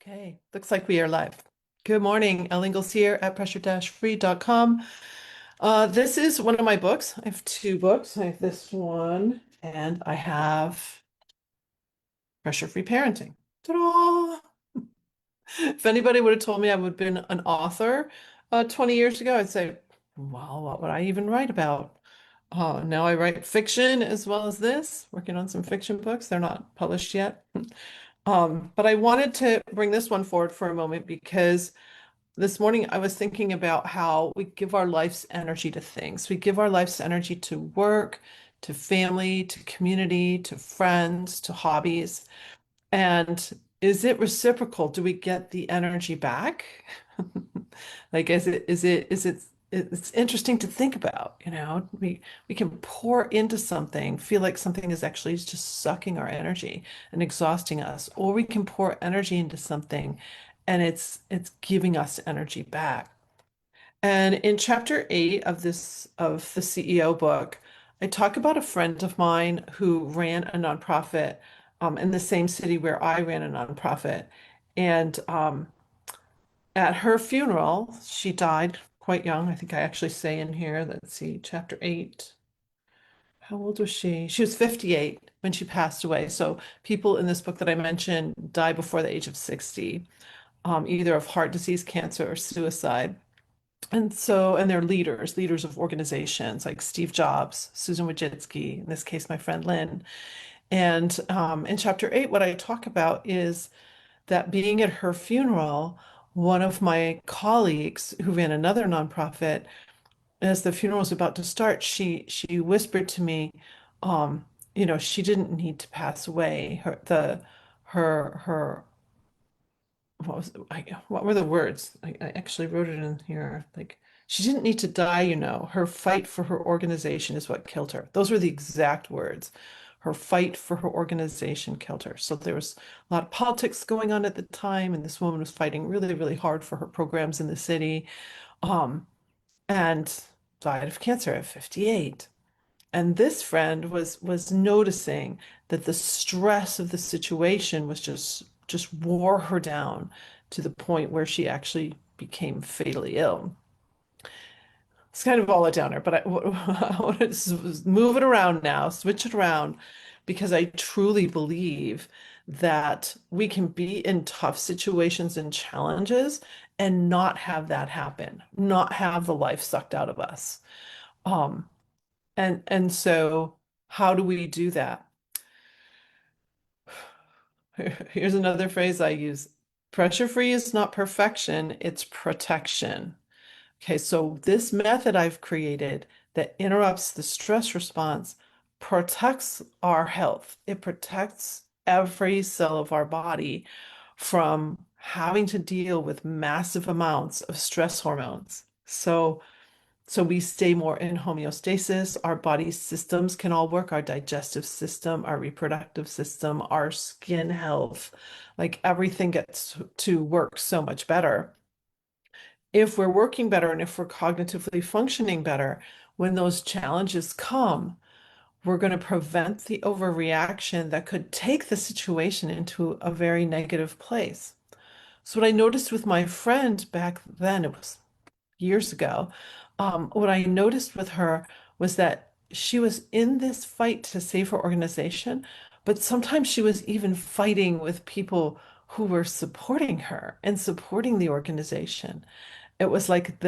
Okay, looks like we are live. Good morning, Elle Ingalls here at pressure-free.com. This is one of my books. I have two books. I have this one and I have Pressure Free Parenting. Ta-da! If anybody would have told me I would have been an author 20 years ago, I'd say, well, what would I even write about? Now I write fiction as well as this, working on some fiction books. They're not published yet. But I wanted to bring this one forward for a moment because this morning I was thinking about how we give our life's energy to things. We give our life's energy to work, to family, to community, to friends, to hobbies. And is it reciprocal? Do we get the energy back? Like, it's interesting to think about, we can pour into something, feel like something is actually just sucking our energy and exhausting us, or we can pour energy into something and it's giving us energy back. And in chapter 8 of the CEO book, I talk about a friend of mine who ran a nonprofit in the same city where I ran a nonprofit. And at her funeral, she died quite young. I think I actually say in here, let's see, chapter 8. How old was she? She was 58 when she passed away. So people in this book that I mentioned die before the age of 60, either of heart disease, cancer, or suicide. And they're leaders of organizations like Steve Jobs, Susan Wojcicki, in this case, my friend Lynn. And in chapter 8, what I talk about is that being at her funeral, one of my colleagues who ran another nonprofit, as the funeral was about to start, she whispered to me, she didn't need to pass away. Her what were the words? I actually wrote it in here. Like, she didn't need to die, Her fight for her organization is what killed her. Those were the exact words. Her fight for her organization killed her. So there was a lot of politics going on at the time, and this woman was fighting really, really hard for her programs in the city, and died of cancer at 58. And this friend was noticing that the stress of the situation was just wore her down to the point where she actually became fatally ill. It's kind of all a downer, but I want to move it around now, switch it around, because I truly believe that we can be in tough situations and challenges and not have that happen, not have the life sucked out of us. Um, and so how do we do that? Here's another phrase I use. Pressure free is not perfection, it's protection. Okay, so this method I've created that interrupts the stress response protects our health. It protects every cell of our body from having to deal with massive amounts of stress hormones. So we stay more in homeostasis. Our body systems can all work, our digestive system, our reproductive system, our skin health, like everything gets to work so much better. If we're working better and if we're cognitively functioning better, when those challenges come, we're going to prevent the overreaction that could take the situation into a very negative place. So what I noticed with my friend back then, it was years ago, what I noticed with her was that she was in this fight to save her organization, but sometimes she was even fighting with people who were supporting her and supporting the organization. It was like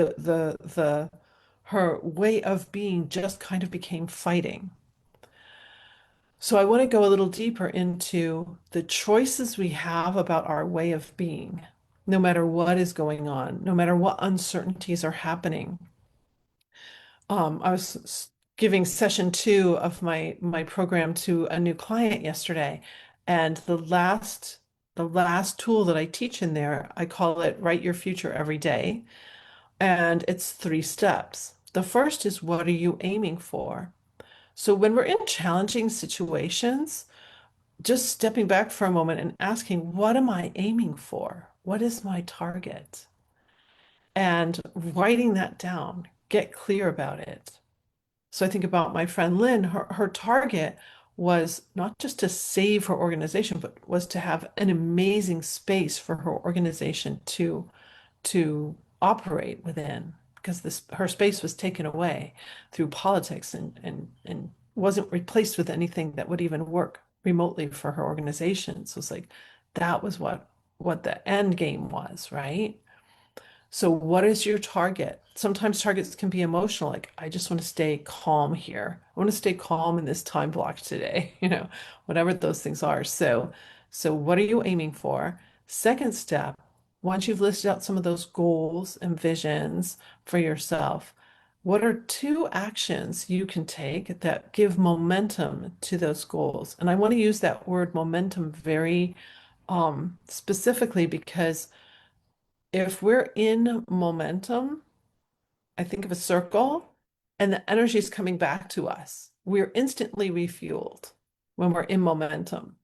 her way of being just kind of became fighting. So I want to go a little deeper into the choices we have about our way of being, no matter what is going on, no matter what uncertainties are happening. I was giving session 2 of my program to a new client yesterday, and the last tool that I teach in there, I call it Write Your Future Every Day, and it's 3 steps. The first is, what are you aiming for? So when we're in challenging situations, just stepping back for a moment and asking, what am I aiming for? What is my target? And writing that down, get clear about it. So I think about my friend Lynn, her target was not just to save her organization, but was to have an amazing space for her organization to operate within, because this her space was taken away through politics and wasn't replaced with anything that would even work remotely for her organization. So it's like that was what the end game was, right? So what is your target? Sometimes targets can be emotional, like I just want to stay calm here. I want to stay calm in this time block today, whatever those things are. So what are you aiming for? Second step, once you've listed out some of those goals and visions for yourself, what are two actions you can take that give momentum to those goals? And I want to use that word momentum very specifically because if we're in momentum, I think of a circle and the energy is coming back to us. We're instantly refueled when we're in momentum.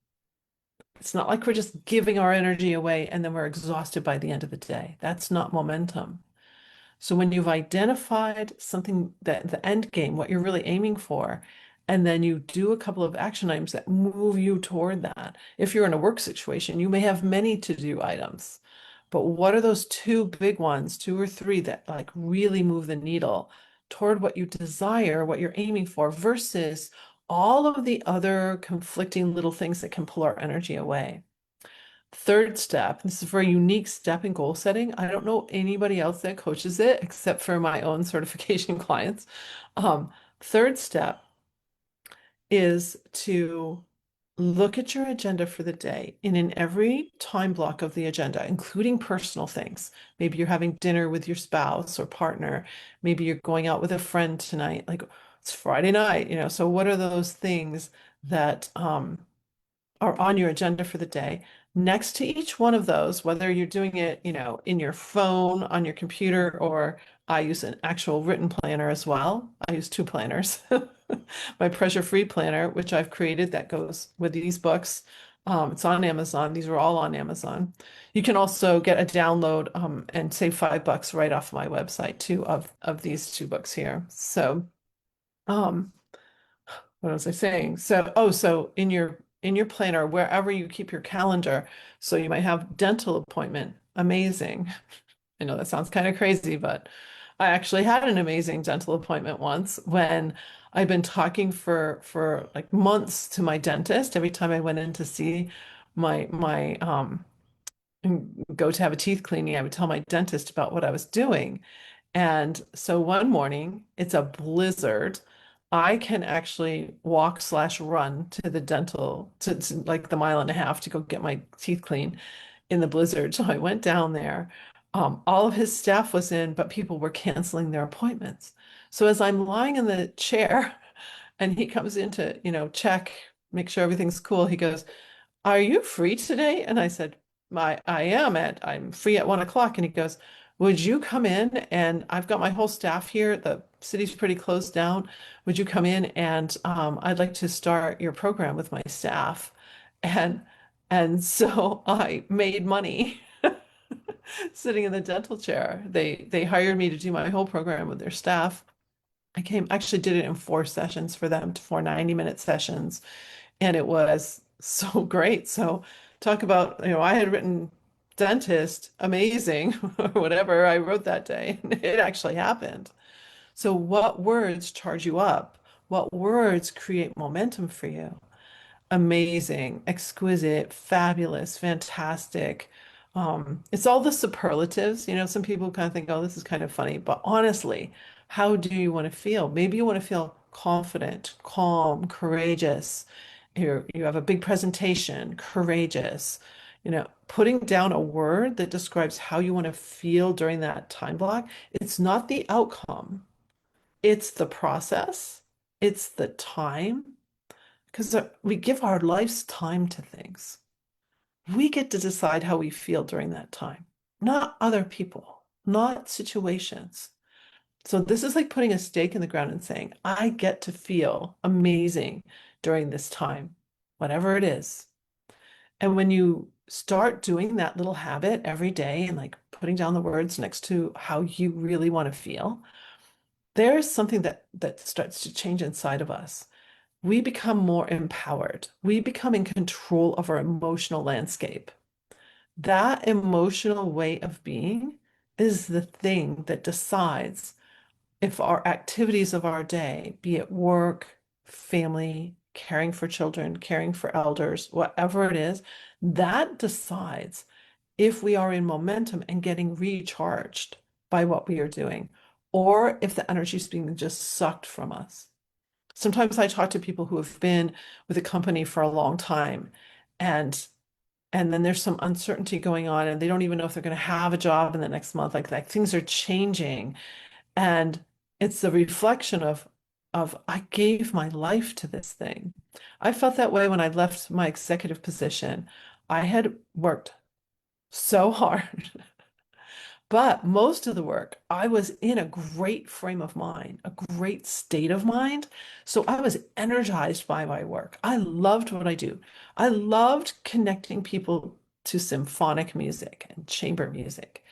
It's not like we're just giving our energy away and then we're exhausted by the end of the day. That's not momentum. So when you've identified something that the end game, what you're really aiming for, and then you do a couple of action items that move you toward that. If you're in a work situation, you may have many to-do items. But what are those two big ones, two or three that like really move the needle toward what you desire, what you're aiming for, versus all of the other conflicting little things that can pull our energy away? Third step, this is for a unique step in goal setting. I don't know anybody else that coaches it except for my own certification clients. Um, Third step is to look at your agenda for the day and in every time block of the agenda, including personal things. Maybe you're having dinner with your spouse or partner. Maybe you're going out with a friend tonight. Like it's Friday night, So what are those things that are on your agenda for the day? Next to each one of those, whether you're doing it, in your phone, on your computer, or I use an actual written planner as well. I use two planners. My pressure-free planner, which I've created that goes with these books. It's on Amazon. These are all on Amazon. You can also get a download and save $5 right off my website too of these two books here. So um, what was I saying? So in your planner, wherever you keep your calendar, so you might have dental appointment. Amazing. I know that sounds kind of crazy, but I actually had an amazing dental appointment once when I've been talking for like months to my dentist every time I went in to see my go to have a teeth cleaning. I would tell my dentist about what I was doing. And so one morning, it's a blizzard. I can actually walk slash run to the dental to like the mile and a half to go get my teeth cleaned in the blizzard. So I went down there. All of his staff was in, but people were canceling their appointments. So as I'm lying in the chair and he comes in to, check, make sure everything's cool, he goes, "Are you free today?" And I said, I'm free at 1 o'clock. And he goes, "Would you come in? And I've got my whole staff here. The city's pretty closed down. Would you come in and I'd like to start your program with my staff." And and so I made money sitting in the dental chair. They hired me to do my whole program with their staff. Actually did it in 4 sessions for them, 4 90-minute sessions, and it was so great. So talk about, I had written dentist, amazing, or whatever I wrote that day. It actually happened. So what words charge you up? What words create momentum for you? Amazing, exquisite, fabulous, fantastic. It's all the superlatives. Some people kind of think, oh, this is kind of funny, but honestly, how do you want to feel? Maybe you want to feel confident, calm, courageous. You have a big presentation, courageous. Putting down a word that describes how you want to feel during that time block. It's not the outcome, it's the process, it's the time because we give our life's time to things. We get to decide how we feel during that time, not other people, not situations. So this is like putting a stake in the ground and saying, I get to feel amazing during this time, whatever it is. And when you start doing that little habit every day and like putting down the words next to how you really want to feel, there's something that starts to change inside of us. we become more empowered. We become in control of our emotional landscape. That emotional way of being is the thing that decides if our activities of our day, be it work, family, caring for children, caring for elders, whatever it is, that decides if we are in momentum and getting recharged by what we are doing, or if the energy is being just sucked from us. Sometimes I talk to people who have been with a company for a long time and then there's some uncertainty going on and they don't even know if they're going to have a job in the next month. Like things are changing. And it's the reflection of I gave my life to this thing. I felt that way when I left my executive position. I had worked so hard, but most of the work, I was in a great frame of mind, a great state of mind. So I was energized by my work. I loved what I do. I loved connecting people to symphonic music and chamber music.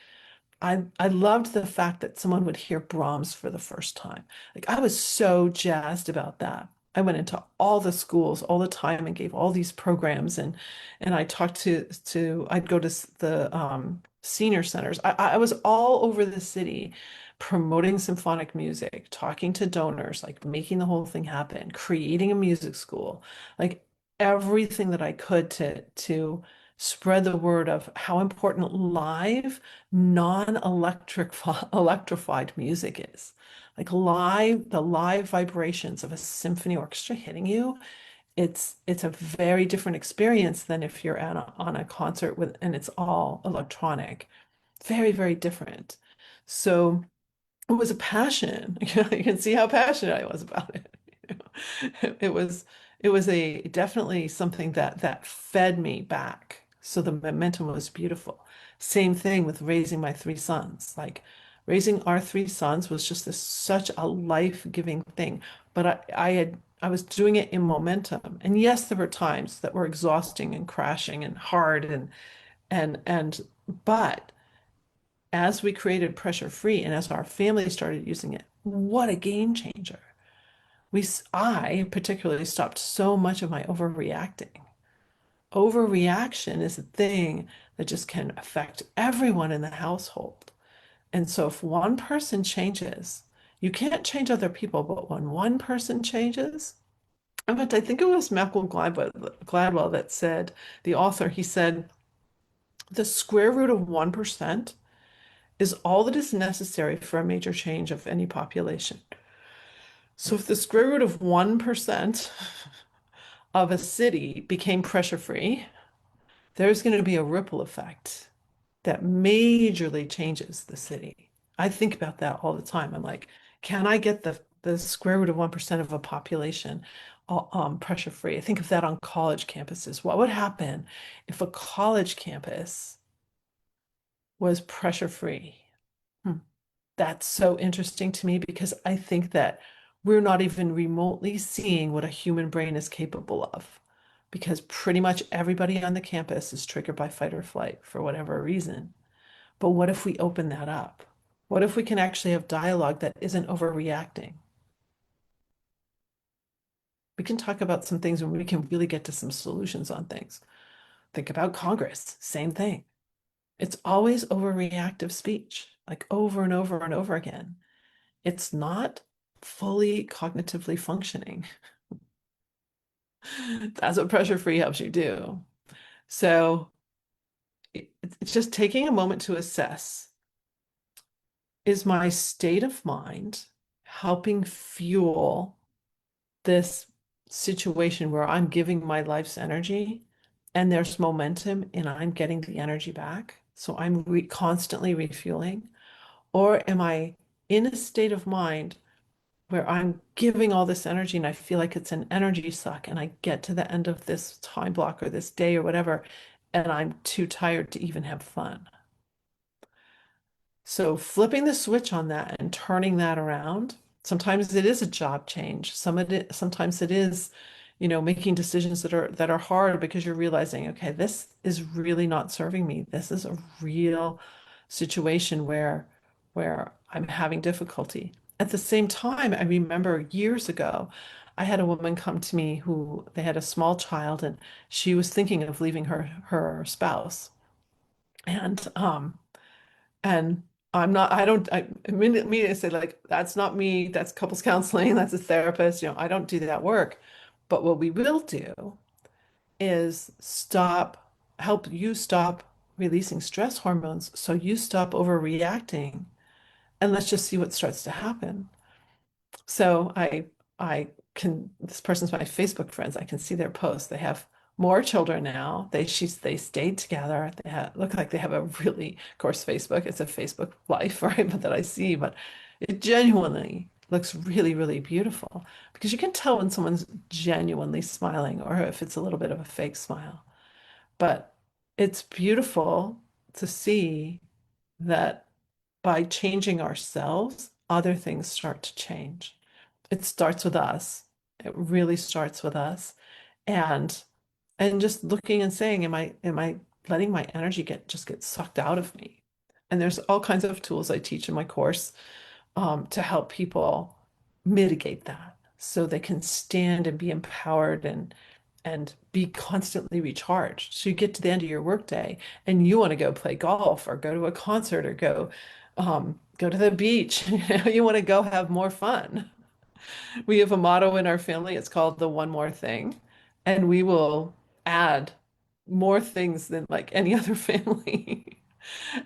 I loved the fact that someone would hear Brahms for the first time. Like I was so jazzed about that. I went into all the schools all the time and gave all these programs and I talked to I'd go to the senior centers. I was all over the city promoting symphonic music, talking to donors, like making the whole thing happen, creating a music school, like everything that I could to spread the word of how important live non-electric electrified music is. Like the live vibrations of a symphony orchestra hitting you, it's a very different experience than if you're on a concert with and it's all electronic. Very, very different. So it was a passion. You can see how passionate I was about it. You know, it was a definitely something that fed me back. So the momentum was beautiful. Same thing with raising my three sons. Like raising our three sons was just such a life-giving thing. But I was doing it in momentum. And yes, there were times that were exhausting and crashing and hard and but as we created pressure free and as our family started using it, what a game changer. I particularly stopped so much of my overreacting. Overreaction is a thing that just can affect everyone in the household. And so if one person changes, you can't change other people, but when one person changes, in fact, I think it was Malcolm Gladwell that said, the author, he said, the square root of 1% is all that is necessary for a major change of any population. So if the square root of 1% of a city became pressure free, there's going to be a ripple effect that majorly changes the city. I think about that all the time. I'm like, can I get the square root of 1% of a population pressure free? I think of that on college campuses. What would happen if a college campus was pressure free? That's so interesting to me because I think that we're not even remotely seeing what a human brain is capable of. Because pretty much everybody on the campus is triggered by fight or flight for whatever reason. But what if we open that up? What if we can actually have dialogue that isn't overreacting? We can talk about some things when we can really get to some solutions on things. Think about Congress, same thing. It's always overreactive speech, like over and over and over again. It's not fully cognitively functioning. That's what pressure free helps you do. So it's just taking a moment to assess, is my state of mind helping fuel this situation where I'm giving my life's energy and there's momentum and I'm getting the energy back? So I'm constantly refueling. Or am I in a state of mind where I'm giving all this energy and I feel like it's an energy suck and I get to the end of this time block or this day or whatever, and I'm too tired to even have fun. So flipping the switch on that and turning that around, sometimes it is a job change. Sometimes it is, making decisions that are hard because you're realizing, okay, this is really not serving me. This is a real situation where I'm having difficulty. At the same time, I remember years ago, I had a woman come to me who they had a small child and she was thinking of leaving her spouse. And and I don't I immediately say like that's not me, that's couples counseling, that's a therapist, I don't do that work. But what we will do is help you stop releasing stress hormones so you stop overreacting and let's just see what starts to happen. So I can this person's my Facebook friends. I can see their posts. They have more children now. They stayed together. Look like they have a really, of course, Facebook. It's a Facebook life, right? But that I see, but it genuinely looks really, really beautiful because you can tell when someone's genuinely smiling or if it's a little bit of a fake smile. But it's beautiful to see that by changing ourselves, other things start to change. It starts with us. It really starts with us. And just looking and saying, am I letting my energy get sucked out of me? And there's all kinds of tools I teach in my course to help people mitigate that so they can stand and be empowered and be constantly recharged. So you get to the end of your workday and you want to go play golf or go to a concert or go to the beach. You want to go have more fun. We have a motto in our family. It's called the one more thing. And we will add more things than like any other family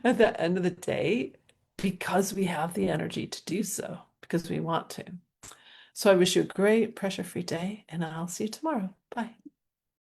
at the end of the day because we have the energy to do so, because we want to. So I wish you a great pressure-free day, and I'll see you tomorrow. Bye.